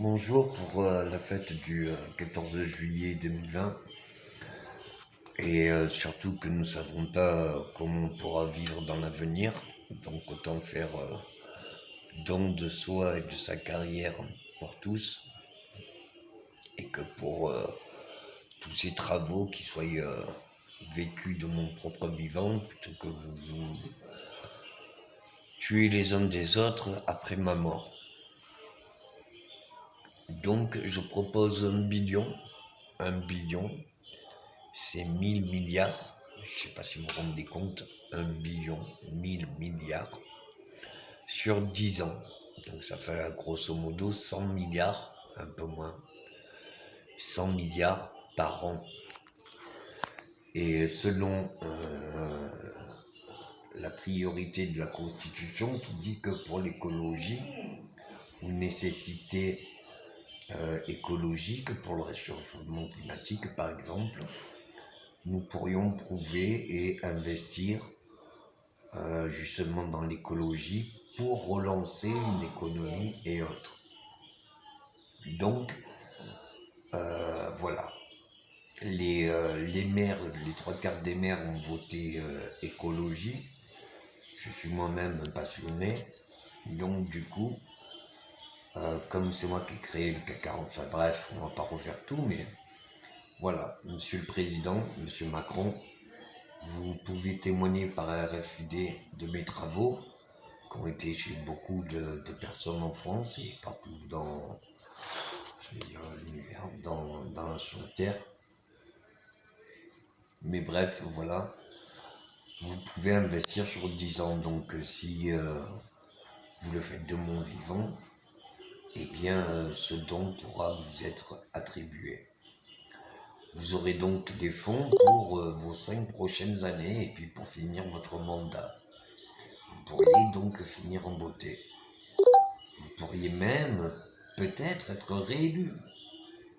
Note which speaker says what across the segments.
Speaker 1: Bonjour pour la fête du 14 juillet 2020 et surtout que nous ne savons pas comment on pourra vivre dans l'avenir, donc autant faire don de soi et de sa carrière pour tous et que pour tous ces travaux qui soient vécus de mon propre vivant plutôt que vous tuer les uns des autres après ma mort. Donc je propose 1 billion, c'est 1000 milliards, je ne sais pas si vous vous rendez compte, 1 billion, 1000 milliards, sur 10 ans. Donc ça fait grosso modo 100 milliards, un peu moins, 100 milliards par an. Et selon la priorité de la Constitution qui dit que pour l'écologie, ou nécessité écologique, pour le réchauffement climatique par exemple, nous pourrions prouver et investir justement dans l'écologie pour relancer une économie et autres. Donc, voilà. Les maires, les 3/4 des maires ont voté écologie. Je suis moi-même passionné. Donc, du coup, comme c'est moi qui ai créé le CAC 40, enfin bref, on ne va pas refaire tout, mais voilà, Monsieur le Président, Monsieur Macron, vous pouvez témoigner par RFID de mes travaux qui ont été chez beaucoup de personnes en France et partout dans l'univers, sur la Terre. Mais bref, voilà, vous pouvez investir sur 10 ans. Donc si vous le faites de mon vivant, eh bien ce don pourra vous être attribué. Vous aurez donc des fonds pour vos 5 prochaines années et puis pour finir votre mandat. Vous pourriez donc finir en beauté. Vous pourriez même peut-être être réélu.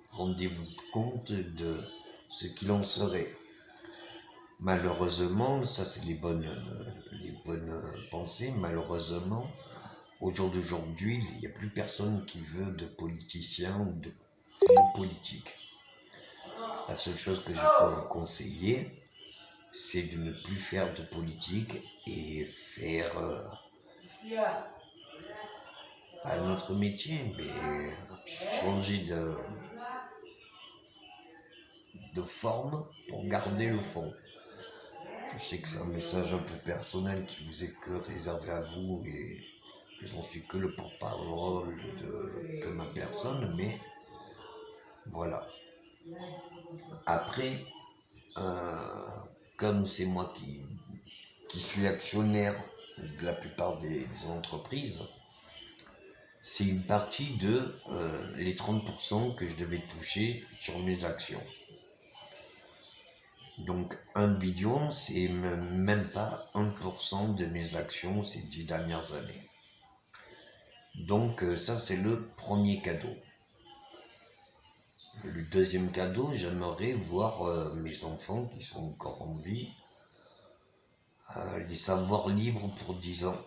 Speaker 1: Rendez-vous compte de ce qu'il en serait. Malheureusement, ça c'est les bonnes pensées, malheureusement, au jour d'aujourd'hui, il n'y a plus personne qui veut de politiciens ou de politique. La seule chose que je peux vous conseiller, c'est de ne plus faire de politique et faire pas notre métier, mais changer de forme pour garder le fond. Je sais que c'est un message un peu personnel qui vous est que réservé à vous et que j'en suis que le porte-parole de ma personne, mais voilà. Après, comme c'est moi qui suis actionnaire de la plupart des entreprises, c'est une partie de les 30% que je devais toucher sur mes actions. Donc 1 billion, c'est même pas 1% de mes actions ces 10 dernières années. Donc ça, c'est le premier cadeau. Le deuxième cadeau, j'aimerais voir mes enfants qui sont encore en vie, les savoirs libres pour 10 ans.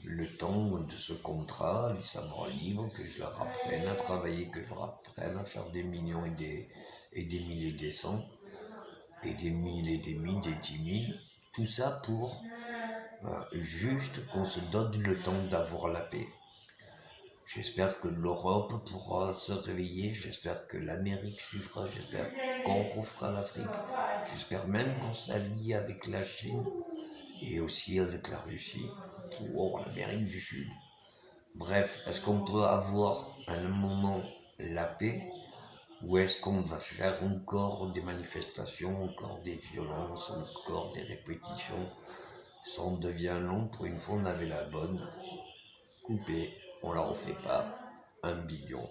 Speaker 1: Le temps de ce contrat, les savoirs libres, que je leur apprenne à travailler, que je leur apprenne à faire des millions et des mille et des cents, et des mille et des mille, des 10 000. Tout ça pour juste qu'on se donne le temps d'avoir la paix. J'espère que l'Europe pourra se réveiller, j'espère que l'Amérique suivra, j'espère qu'on refera l'Afrique, j'espère même qu'on s'allie avec la Chine et aussi avec la Russie pour l'Amérique du Sud. Bref, est-ce qu'on peut avoir à un moment la paix ou est-ce qu'on va faire encore des manifestations, encore des violences, encore des répétitions? Ça en devient long, pour une fois on avait la bonne. Coupé, on la refait pas. 1 billion.